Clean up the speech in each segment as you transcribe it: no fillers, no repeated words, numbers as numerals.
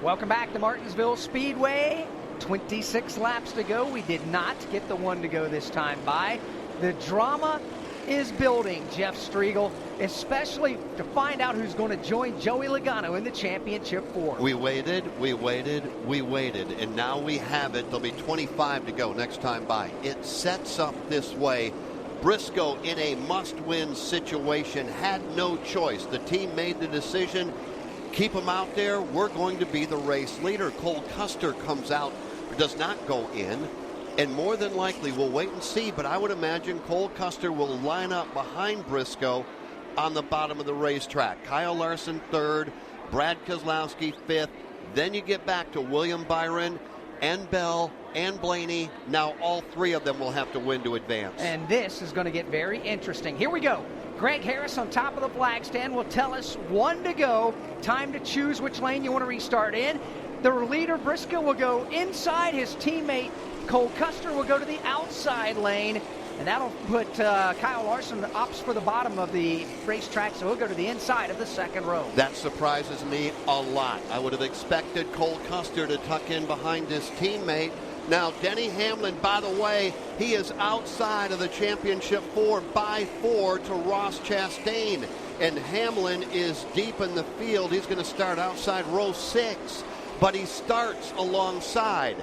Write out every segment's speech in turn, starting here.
Welcome back to Martinsville Speedway. 26 laps to go. We did not get the one to go this time by. The drama is building, Jeff Striegel, especially to find out who's going to join Joey Logano in the championship 4. We waited, and now we have it. There'll be 25 to go next time by. It sets up this way. Briscoe in a must-win situation had no choice. The team made the decision. Keep him out there. We're going to be the race leader. Cole Custer comes out, does not go in, and more than likely we'll wait and see, but I would imagine Cole Custer will line up behind Briscoe on the bottom of the racetrack. Kyle Larson third, Brad Keselowski fifth. Then you get back to William Byron and Bell and Blaney. Now all three of them will have to win to advance. And this is going to get very interesting. Here we go. Greg Harris on top of the flag stand will tell us 1 to go. Time to choose which lane you want to restart in. The leader, Briscoe, will go inside. His teammate, Cole Custer, will go to the outside lane. And that'll put Kyle Larson opts for the bottom of the racetrack, so he'll go to the inside of the second row. That surprises me a lot. I would have expected Cole Custer to tuck in behind his teammate. Now, Denny Hamlin, by the way, he is outside of the championship 4 by 4 to Ross Chastain. And Hamlin is deep in the field. He's going to start outside row 6, but he starts alongside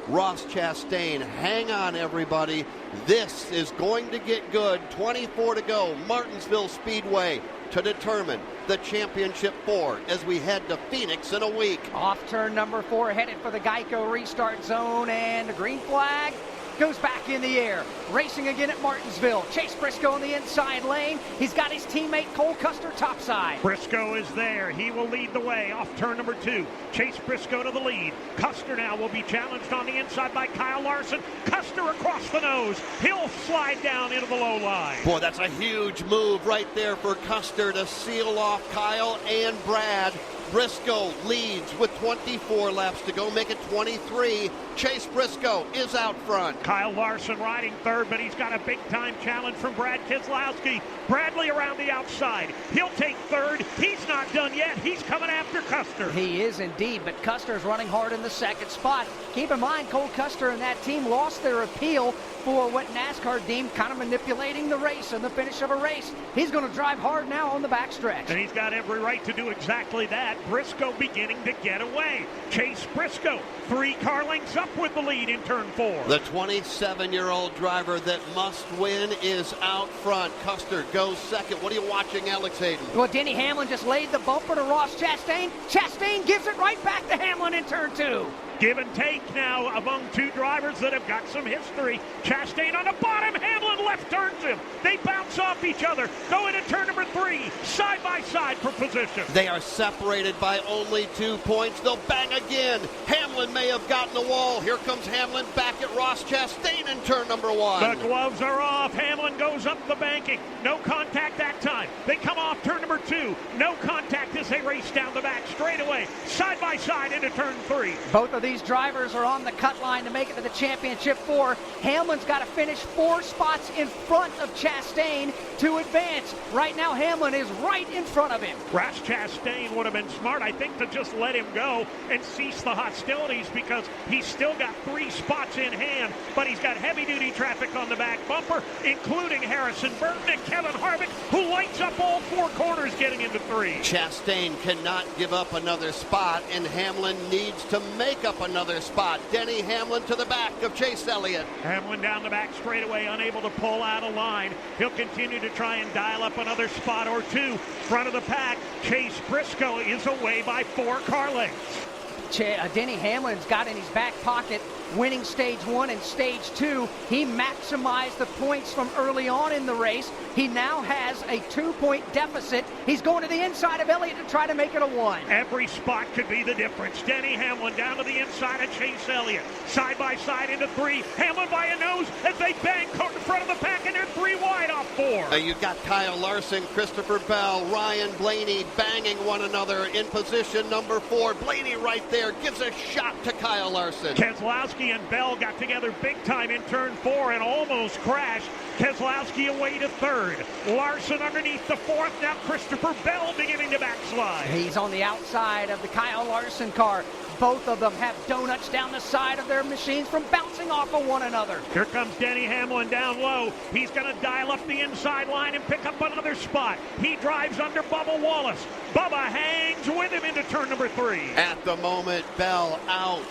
Ross Chastain. Hang on, everybody. This is going to get good. 24 to go. Martinsville Speedway to determine the championship 4 as we head to Phoenix in a week. Off turn number 4, headed for the Geico restart zone, and the green flag goes back in the air. Racing again at Martinsville. Chase Briscoe in the inside lane. He's got his teammate Cole Custer topside. Briscoe is there. He will lead the way off turn number 2. Chase Briscoe to the lead. Custer now will be challenged on the inside by Kyle Larson. Custer across the nose. He'll slide down into the low line. Boy, that's a huge move right there for Custer to seal off Kyle and Brad. Briscoe leads with 24 laps to go, make it 23. Chase Briscoe is out front. Kyle Larson riding third, but he's got a big-time challenge from Brad Keselowski. Bradley around the outside. He'll take third. He's not done yet. He's coming after Custer. He is indeed, but Custer's running hard in the second spot. Keep in mind, Cole Custer and that team lost their appeal for what NASCAR deemed kind of manipulating the race and the finish of a race. He's going to drive hard now on the backstretch. And he's got every right to do exactly that. Briscoe beginning to get away. Chase Briscoe, 3 car lengths up with the lead in turn 4. The 27-year-old driver that must win is out front. Custer goes second. What are you watching, Alex Hayden? Well, Denny Hamlin just laid the bumper to Ross Chastain. Chastain gives it right back to Hamlin in turn 2. Give and take now among 2 drivers that have got some history. Chastain on the bottom. Hamlin left turns him. They bounce off each other. Go into turn number 3. Side by side for position. They are separated by only 2 points. They'll bang again. Hamlin may have gotten the wall. Here comes Hamlin back at Ross Chastain in turn number 1. The gloves are off. Hamlin goes up the banking. No contact that time. They come off turn number 2. No contact as they race down the back straightaway. Side by side into turn 3. Both of these drivers are on the cut line to make it to the championship 4. Hamlin's got to finish 4 spots in front of Chastain to advance. Right now, Hamlin is right in front of him. Ross Chastain would have been smart, I think, to just let him go and cease the hostilities because he's still got 3 spots in hand, but he's got heavy-duty traffic on the back bumper, including Harrison Burton and Kevin Harvick, who lights up all 4 corners getting into 3. Chastain cannot give up another spot, and Hamlin needs to make up another spot. Denny Hamlin to the back of Chase Elliott. Hamlin down the back straightaway, unable to pull out a line. He'll continue to try and dial up another spot or 2. Front of the pack, Chase Briscoe is away by 4 car lengths. Denny Hamlin's got in his back pocket winning stage 1 and stage 2. He maximized the points from early on in the race. He now has a 2-point deficit. He's going to the inside of Elliott to try to make it a 1. Every spot could be the difference. Denny Hamlin down to the inside of Chase Elliott. Side by side into 3. Hamlin by a nose as they bang in front of the pack, and they're 3 wide off 4. You've got Kyle Larson, Christopher Bell, Ryan Blaney banging one another in position number 4. Blaney right there gives a shot to Kyle Larson. Keselowski and Bell got together big time in turn 4 and almost crashed. Keselowski away to 3rd. Larson underneath the 4th. Now Christopher Bell beginning to backslide. He's on the outside of the Kyle Larson car. both of them have donuts down the side of their machines from bouncing off of one another. Here comes Denny Hamlin down low. He's going to dial up the inside line and pick up another spot. He drives under Bubba Wallace. Bubba hangs with him into turn number 3. At the moment, Bell out,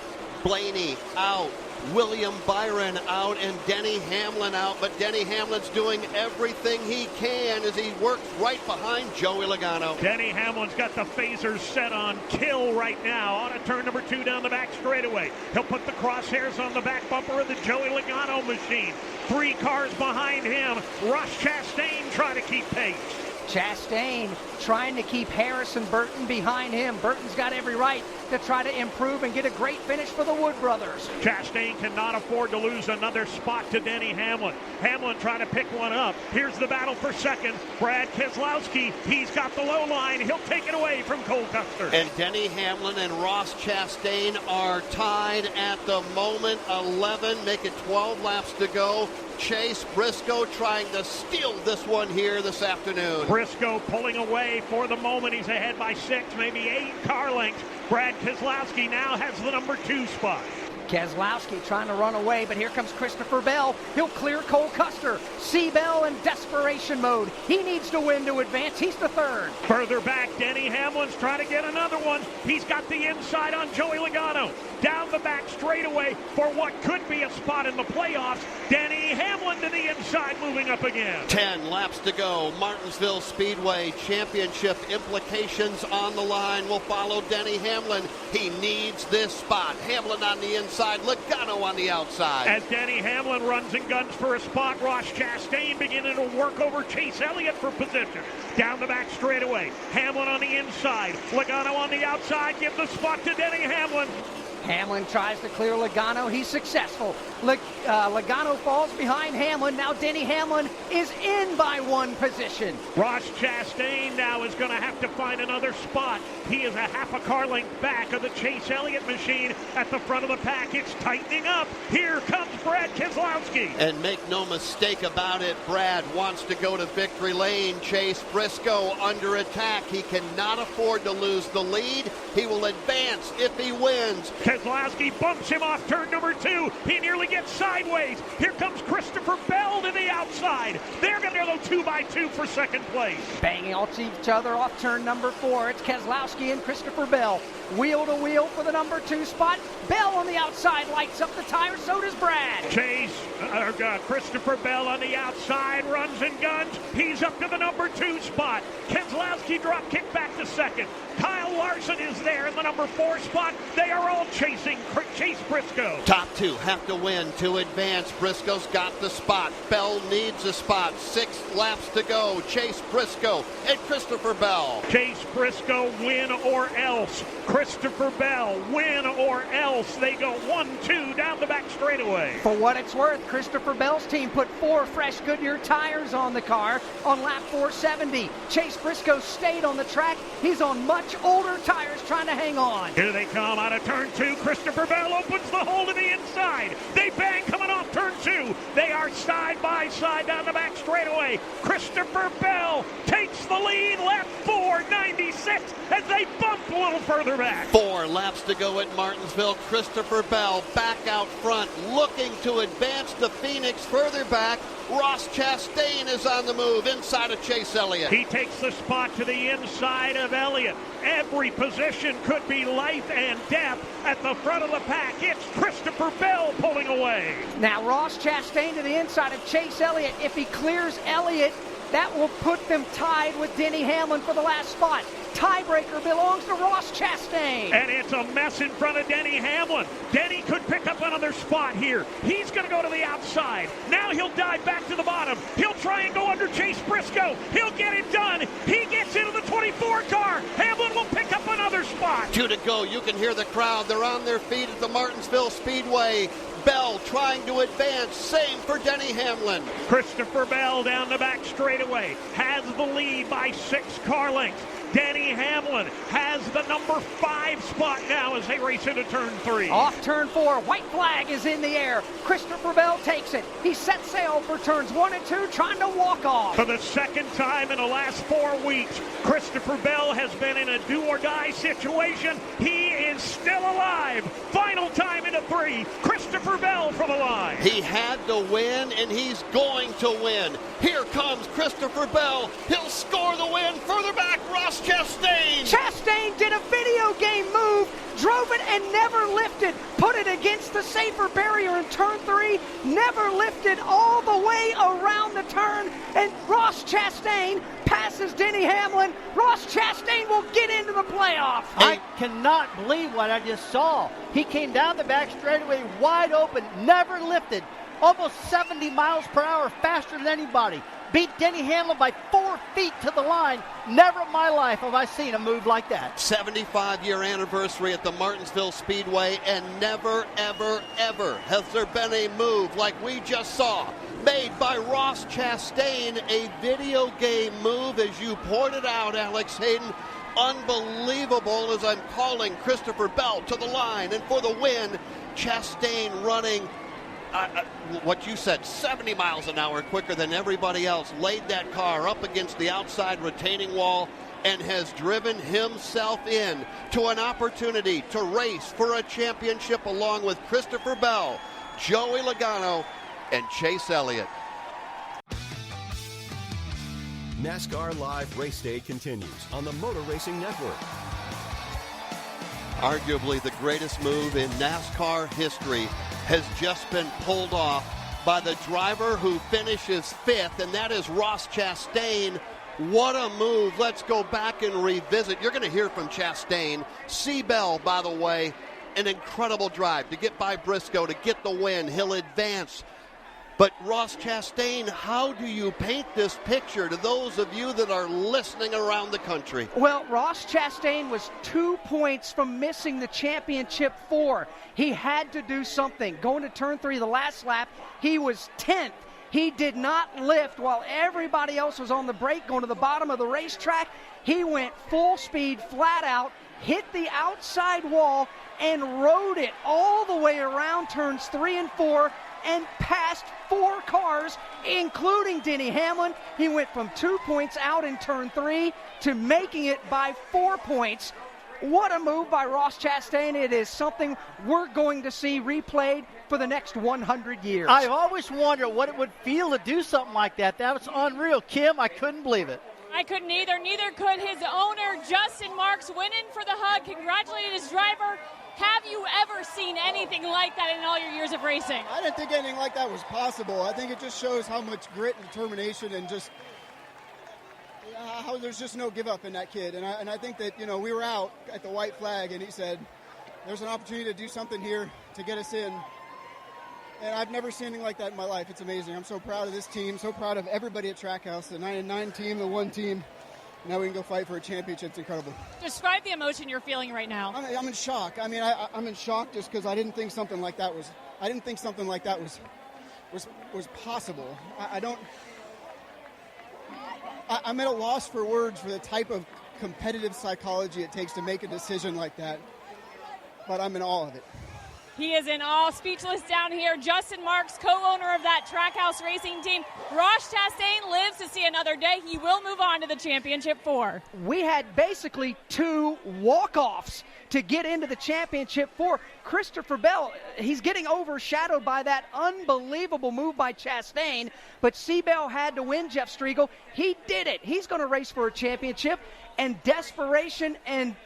Blaney out, William Byron out, and Denny Hamlin out. But Denny Hamlin's doing everything he can as he works right behind Joey Logano. Denny Hamlin's got the phasers set on kill right now on a turn number 2 down the back straightaway. He'll put the crosshairs on the back bumper of the Joey Logano machine. 3 cars behind him. Ross Chastain trying to keep pace. Chastain trying to keep Harrison Burton behind him. Burton's got every right to try to improve and get a great finish for the Wood brothers. Chastain cannot afford to lose another spot to Denny Hamlin. Hamlin trying to pick one up. Here's the battle for second. Brad Keselowski, he's got the low line. He'll take it away from Cole Custer. And Denny Hamlin and Ross Chastain are tied at the moment. 11, make it 12 laps to go. Chase Briscoe trying to steal this one here this afternoon. Briscoe pulling away for the moment. He's ahead by 6, maybe 8 car lengths. Brad Keselowski now has the number 2 spot. Keselowski trying to run away, but here comes Christopher Bell. He'll clear Cole Custer. See Bell in desperation mode. He needs to win to advance. He's the 3rd. Further back, Denny Hamlin's trying to get another one. He's got the inside on Joey Logano. Down the back straightaway for what could be a spot in the playoffs. Denny Hamlin to the inside, moving up again. 10 laps to go. Martinsville Speedway championship implications on the line. Will follow Denny Hamlin. He needs this spot. Hamlin on the inside, Logano on the outside. As Denny Hamlin runs and guns for a spot, Ross Chastain beginning to work over Chase Elliott for position. Down the back straightaway. Hamlin on the inside. Logano on the outside. Give the spot to Denny Hamlin. Hamlin tries to clear Logano. He's successful. Logano falls behind Hamlin. Now Denny Hamlin is in by 1 position. Ross Chastain now is going to have to find another spot. He is a half a car length back of the Chase Elliott machine at the front of the pack. It's tightening up. Here comes Brad Keselowski. And make no mistake about it, Brad wants to go to victory lane. Chase Briscoe under attack. He cannot afford to lose the lead. He will advance if he wins. Keselowski bumps him off turn number 2. He nearly gets sideways. Here comes Christopher Bell to the outside. They're going to go 2-by-2 for second place. Banging off each other off turn number 4. It's Keselowski and Christopher Bell. Wheel to wheel for the number 2 spot. Bell on the outside lights up the tire. So does Brad. Christopher Bell on the outside runs and guns. He's up to the number 2 spot. Keselowski drop kick back to second. Kyle Larson is there in the number 4 spot. They are all chasing Chase Briscoe. Top 2 have to win to advance. Briscoe's got the spot. Bell needs a spot. 6 laps to go. Chase Briscoe and Christopher Bell. Chase Briscoe, win or else. Christopher Bell, win or else. They go 1-2 down the back straightaway. For what it's worth, Christopher Bell's team put 4 fresh Goodyear tires on the car on lap 470. Chase Briscoe stayed on the track. He's on much older tires trying to hang on. Here they come out of turn 2. Christopher Bell opens the hole to the inside. They bang coming off turn 2. They are side by side down the back straightaway. Christopher Bell takes the lead. Lap 496 as they bump a little further back. 4 laps to go at Martinsville. Christopher Bell back out front, looking to advance to Phoenix. Further back, Ross Chastain is on the move inside of Chase Elliott. He takes the spot to the inside of Elliott. Every position could be life and death at the front of the pack. It's Christopher Bell pulling away. Now Ross Chastain to the inside of Chase Elliott. If he clears Elliott, that will put them tied with Denny Hamlin for the last spot. Tiebreaker belongs to Ross Chastain. And it's a mess in front of Denny Hamlin. Denny could pick up another spot here. He's going to go to the outside. Now he'll dive back to the bottom. He'll try and go under Chase Briscoe. He'll get it done. He gets into the 24 car. Hamlin will pick up another spot. 2 to go. You can hear the crowd. They're on their feet at the Martinsville Speedway. Bell trying to advance. Same for Denny Hamlin. Christopher Bell down the back straightaway has the lead by 6 car lengths. Denny Hamlin has the number 5 spot now as they race into turn 3. Off turn 4, white flag is in the air. Christopher Bell takes it. He sets sail for turns 1 and 2, trying to walk off. For the second time in the last 4 weeks, Christopher Bell has been in a do-or-die situation. He is still alive. 5. Final time into 3. Christopher Bell from the line. He had to win, and he's going to win. Here comes Christopher Bell. He'll score the win. Further back, Ross Chastain. Chastain did a video game move, drove it and never lifted, put it against the safer barrier in turn 3, never lifted all the way around the turn, and Ross Chastain passes Denny Hamlin. Ross Chastain will get into the playoff. I cannot believe what I just saw. He came down the back straightaway wide open, never lifted, almost 70 miles per hour faster than anybody. Beat Denny Hamlin by 4 feet to the line. Never in my life have I seen a move like that. 75-year anniversary at the Martinsville Speedway, and never, ever, ever has there been a move like we just saw made by Ross Chastain, a video game move, as you pointed out, Alex Hayden. Unbelievable, as I'm calling Christopher Bell to the line, and for the win, Chastain running what you said, 70 miles an hour quicker than everybody else, laid that car up against the outside retaining wall and has driven himself in to an opportunity to race for a championship along with Christopher Bell, Joey Logano, and Chase Elliott. NASCAR Live Race Day continues on the Motor Racing Network. Arguably the greatest move in NASCAR history has just been pulled off by the driver who finishes 5th, and that is Ross Chastain. What a move. Let's go back and revisit. You're going to hear from Chastain. C. Bell, by the way, an incredible drive to get by Briscoe, to get the win. He'll advance. But Ross Chastain, how do you paint this picture to those of you that are listening around the country? Well, Ross Chastain was 2 points from missing the championship 4. He had to do something. Going to turn 3, the last lap, he was 10th. He did not lift while everybody else was on the brake going to the bottom of the racetrack. He went full speed, flat out, hit the outside wall, and rode it all the way around turns 3 and 4, and passed 4 cars, including Denny Hamlin. He went from 2 points out in turn 3 to making it by 4 points. What a move by Ross Chastain. It is something we're going to see replayed for the next 100 years. I've always wondered what it would feel to do something like that. That was unreal. Kim, I couldn't believe it. I couldn't either. Neither could his owner, Justin Marks, winning for the hug. Congratulated his driver. Have you ever seen anything like that in all your years of racing? I didn't think anything like that was possible. I think it just shows how much grit and determination and just how there's just no give up in that kid. And I think that, we were out at the white flag and he said, there's an opportunity to do something here to get us in. And I've never seen anything like that in my life. It's amazing. I'm so proud of this team, so proud of everybody at Trackhouse, the 9-9 team, the 1 team. Now we can go fight for a championship. It's incredible. Describe the emotion you're feeling right now. I'm in shock. I mean, I'm in shock just because I didn't think something like that was. I didn't think something like that was possible. I'm at a loss for words for the type of competitive psychology it takes to make a decision like that. But I'm in awe of it. He is in awe, speechless down here. Justin Marks, co-owner of that Trackhouse racing team. Ross Chastain lives to see another day. He will move on to the championship 4. We had basically 2 walk-offs to get into the championship 4. Christopher Bell, he's getting overshadowed by that unbelievable move by Chastain, but C. Bell had to win, Jeff Striegel. He did it. He's going to race for a championship, and desperation and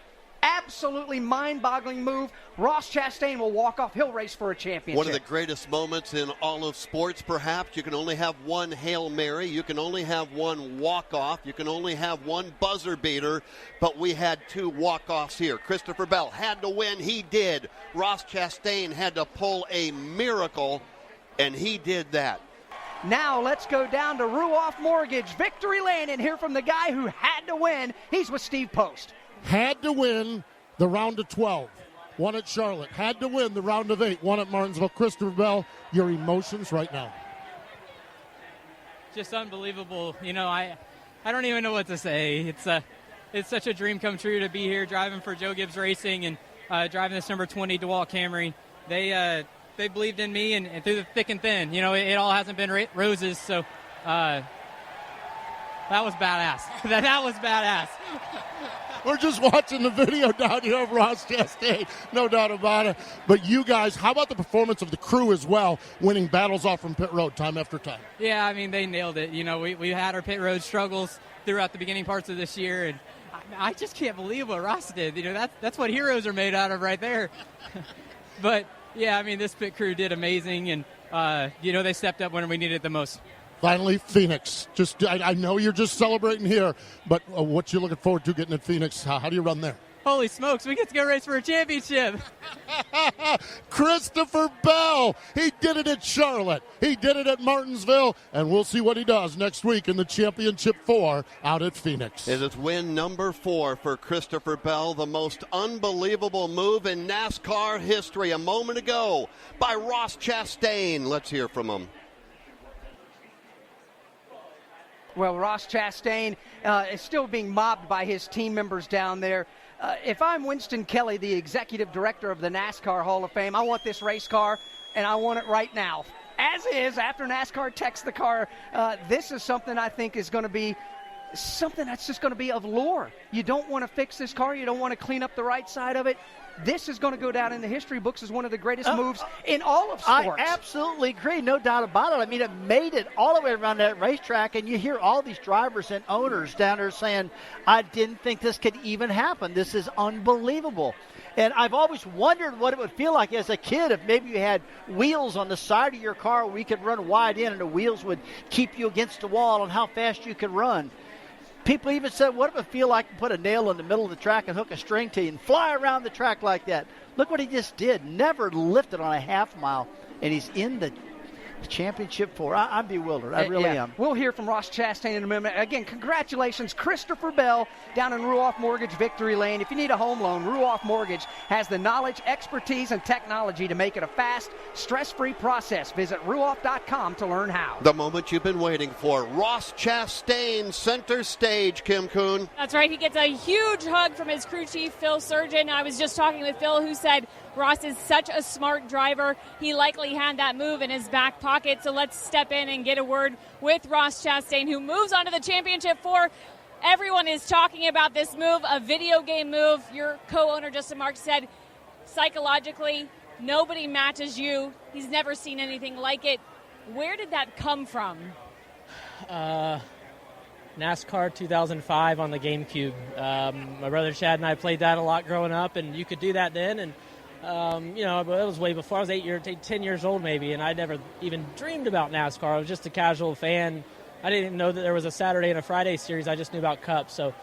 absolutely mind-boggling move. Ross Chastain will walk off. He'll race for a championship. One of the greatest moments in all of sports, perhaps. You can only have one Hail Mary. You can only have one walk-off. You can only have one buzzer beater. But we had 2 walk-offs here. Christopher Bell had to win. He did. Ross Chastain had to pull a miracle, and he did that. Now let's go down to Ruoff Mortgage, Victory Lane, and hear from the guy who had to win. He's with Steve Post. Had to win the round of 12. Won at Charlotte. Had to win the round of 8. Won at Martinsville. Christopher Bell, your emotions right now? Just unbelievable. I don't even know what to say. It's such a dream come true to be here driving for Joe Gibbs Racing and driving this number 20 DeWalt Camry. They believed in me and through the thick and thin. It all hasn't been roses, so that was badass. that was badass. We're just watching the video down here of Ross Chastain, no doubt about it. But you guys, how about the performance of the crew as well, winning battles off from pit road time after time? Yeah, I mean, they nailed it. You know, we had our pit road struggles throughout the beginning parts of this year, and I just can't believe what Ross did. You know, that's what heroes are made out of right there. But, yeah, I mean, this pit crew did amazing, and, you know, they stepped up when we needed it the most. Finally, Phoenix. I know you're just celebrating here, but what you looking forward to getting at Phoenix? How do you run there? Holy smokes, we get to go race for a championship. Christopher Bell, he did it at Charlotte. He did it at Martinsville, and we'll see what he does next week in the Championship 4 out at Phoenix. It is win number 4 for Christopher Bell, the most unbelievable move in NASCAR history a moment ago by Ross Chastain. Let's hear from him. Well, Ross Chastain is still being mobbed by his team members down there. If I'm Winston Kelly, the executive director of the NASCAR Hall of Fame, I want this race car, and I want it right now. As is, after NASCAR texts the car, this is something I think is going to be something that's just going to be of lore. You don't want to fix this car. You don't want to clean up the right side of it. This is going to go down in the history books as one of the greatest moves in all of sports. I absolutely agree, no doubt about it. I mean, it made it all the way around that racetrack, and you hear all these drivers and owners down there saying, I didn't think this could even happen. This is unbelievable. And I've always wondered what it would feel like as a kid if maybe you had wheels on the side of your car where you could run wide in and the wheels would keep you against the wall and how fast you could run. People even said, what if it feel like to put a nail in the middle of the track and hook a string to you and fly around the track like that? Look what he just did. Never lifted on a half mile, and he's in the Championship 4. I'm bewildered. I really am. We'll hear from Ross Chastain in a minute. Again, congratulations, Christopher Bell down in Ruoff Mortgage Victory Lane. If you need a home loan, Ruoff Mortgage has the knowledge, expertise, and technology to make it a fast, stress-free process. Visit ruoff.com to learn how. The moment you've been waiting for. Ross Chastain, center stage, Kim Kuhn. That's right. He gets a huge hug from his crew chief, Phil Surgeon. I was just talking with Phil, who said Ross is such a smart driver. He likely had that move in his back pocket. So let's step in and get a word with Ross Chastain, who moves on to the Championship 4. Everyone is talking about this move, a video game move. Your co-owner, Justin Marks, said psychologically, nobody matches you. He's never seen anything like it. Where did that come from? NASCAR 2005 on the GameCube. My brother Chad and I played that a lot growing up, and you could do that then. And you know, it was way before. I was 10 years old maybe, and I never even dreamed about NASCAR. I was just a casual fan. I didn't even know that there was a Saturday and a Friday series. I just knew about Cup. So,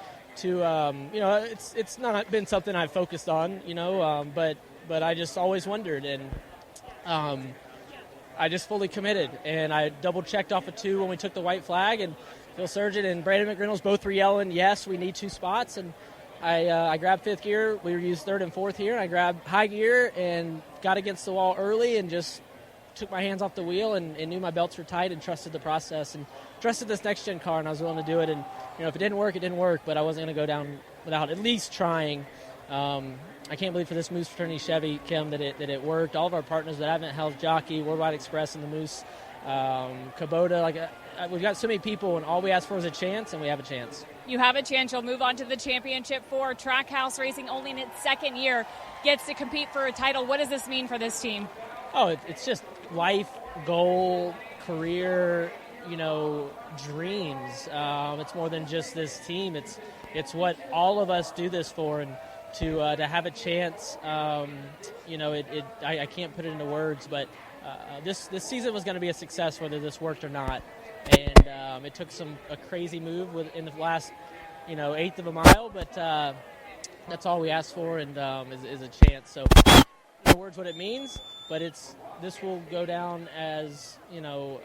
you know, it's not been something I've focused on, you know, but I just always wondered, and I just fully committed. And I double-checked off of 2 when we took the white flag, and Phil Surgeon and Brandon McReynolds both were yelling, yes, we need 2 spots, and I grabbed 5th gear. We used 3rd and 4th here. I grabbed high gear and got against the wall early and just took my hands off the wheel and knew my belts were tight and trusted the process and trusted this next-gen car, and I was willing to do it. And, you know, if it didn't work, it didn't work, but I wasn't going to go down without at least trying. I can't believe for this Moose Fraternity Chevy, Kim, that it worked. All of our partners, that Advent Health, Jockey, Worldwide Express, and the Moose, Kubota, we've got so many people, and all we ask for is a chance, and we have a chance. You have a chance. You'll move on to the Championship 4. Trackhouse Racing, only in its 2nd year, gets to compete for a title. What does this mean for this team? Oh, it's just life, goal, career, you know, dreams. It's more than just this team. It's what all of us do this for, and to have a chance, you know, I can't put it into words, but this season was going to be a success whether this worked or not. And it took a crazy move in the last, you know, 1/8 of a mile, but that's all we asked for, and is a chance. So, no words what it means, but this will go down as, you know,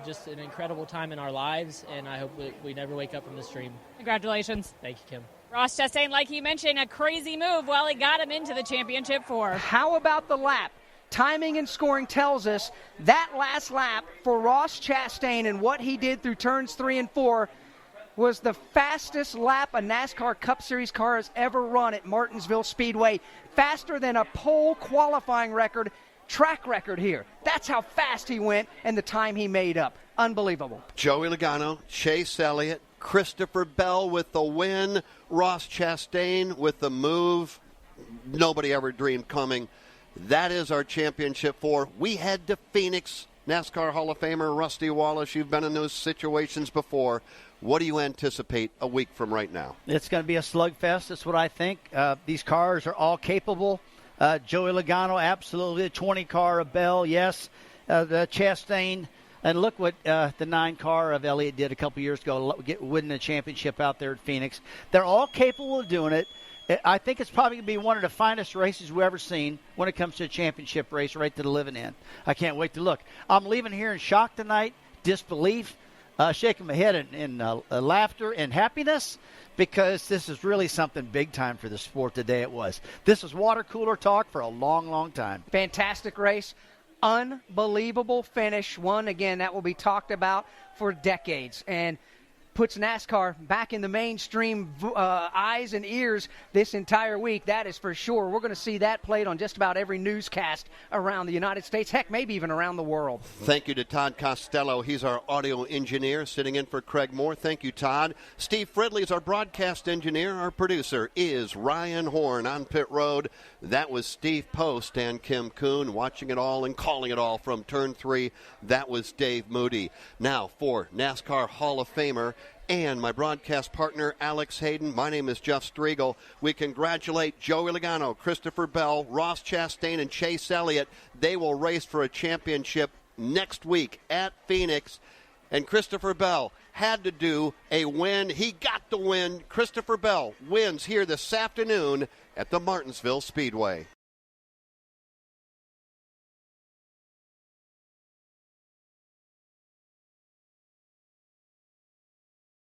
just an incredible time in our lives, and I hope we never wake up from this dream. Congratulations. Thank you, Kim. Ross Chastain, like he mentioned, a crazy move. Well, it got him into the Championship 4. How about the lap? Timing and scoring tells us that last lap for Ross Chastain and what he did through turns 3 and 4 was the fastest lap a NASCAR Cup Series car has ever run at Martinsville Speedway. Faster than a pole qualifying record, track record here. That's how fast he went and the time he made up. Unbelievable. Joey Logano, Chase Elliott, Christopher Bell with the win. Ross Chastain with the move. Nobody ever dreamed coming. That is our championship 4. We head to Phoenix. NASCAR Hall of Famer Rusty Wallace, you've been in those situations before. What do you anticipate a week from right now? It's going to be a slugfest. That's what I think. These cars are all capable. Joey Logano, absolutely. The 20 car of Bell, yes. The Chastain. And look what the 9 car of Elliott did a couple years ago, winning the championship out there at Phoenix. They're all capable of doing it. I think it's probably going to be one of the finest races we've ever seen when it comes to a championship race right to the living end. I can't wait to look. I'm leaving here in shock tonight, disbelief, shaking my head in laughter and happiness, because this is really something big time for the sport today. It was. This is water cooler talk for a long, long time. Fantastic race. Unbelievable finish. One, again, that will be talked about for decades. And puts NASCAR back in the mainstream eyes and ears this entire week. That is for sure. We're going to see that played on just about every newscast around the United States, heck, maybe even around the world. Thank you to Todd Costello. He's our audio engineer sitting in for Craig Moore. Thank you, Todd. Steve Fridley is our broadcast engineer. Our producer is Ryan Horn on pit road. That was Steve Post and Kim Kuhn watching it all and calling it all from Turn 3. That was Dave Moody. Now for NASCAR Hall of Famer and my broadcast partner, Alex Hayden. My name is Jeff Striegel. We congratulate Joey Logano, Christopher Bell, Ross Chastain, and Chase Elliott. They will race for a championship next week at Phoenix. And Christopher Bell had to do a win. He got the win. Christopher Bell wins here this afternoon at the Martinsville Speedway.